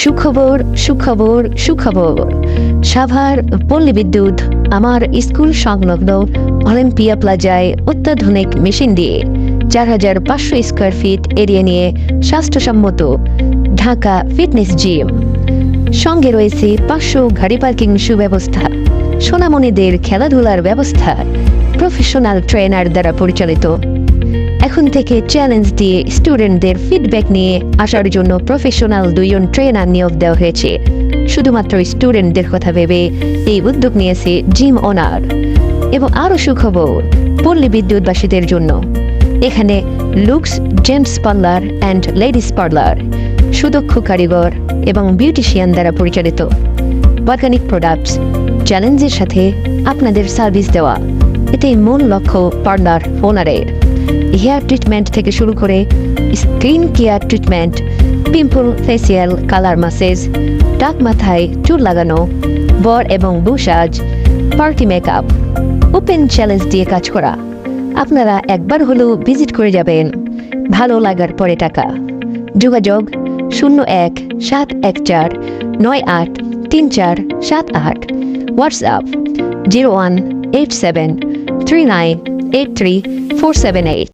সুখবর সুখবর সুখবর। সাভার পল্লী বিদ্যুৎ আমার স্কুল সংলগ্ন অলিম্পিয়া প্লাজায় অত্যাধুনিক মেশিন দিয়ে ৪,৫০০ স্কোয়ার ফিট এরিয়া নিয়ে স্বাস্থ্যসম্মত ঢাকা ফিটনেস জিম। সঙ্গে রয়েছে ৫০০ গাড়ি পার্কিং সুব্যবস্থা, সোনামণিদের খেলাধুলার ব্যবস্থা, প্রফেশনাল ট্রেনার দ্বারা পরিচালিত। এখন থেকে চ্যালেঞ্জ দিয়ে স্টুডেন্টদের ফিডব্যাক নিয়ে আসার জন্য প্রফেশনাল ২ জন ট্রেনার নিয়োগ দেওয়া হয়েছে। শুধুমাত্র স্টুডেন্টদের কথা ভেবে এই উদ্যোগ নিয়েছে জিম ওনার। এবং আরও সুখবর পল্লী বিদ্যুৎবাসীদের জন্য, এখানে looks gents parlour and ladies parlour সুদক্ষ কারিগর এবং বিউটিশিয়ান দ্বারা পরিচালিত। অর্গানিক প্রোডাক্টস চ্যালেঞ্জের সাথে আপনাদের সার্ভিস দেওয়া, এটাই মূল লক্ষ্য পার্লার ওনারের। হেয়ার ট্রিটমেন্ট থেকে শুরু করে skin care treatment, pimple, facial, colour message, টাক মাথায় চুল লাগানো, বর এবং বউ সাজ, পার্টি মেকআপ, ওপেন চ্যালেঞ্জ দিয়ে কাজ করা। আপনারা একবার হলেও ভিজিট করে যাবেন, ভালো লাগার পরে টাকা। যোগাযোগ 01-714-983478, হোয়াটসঅ্যাপ 018739834778।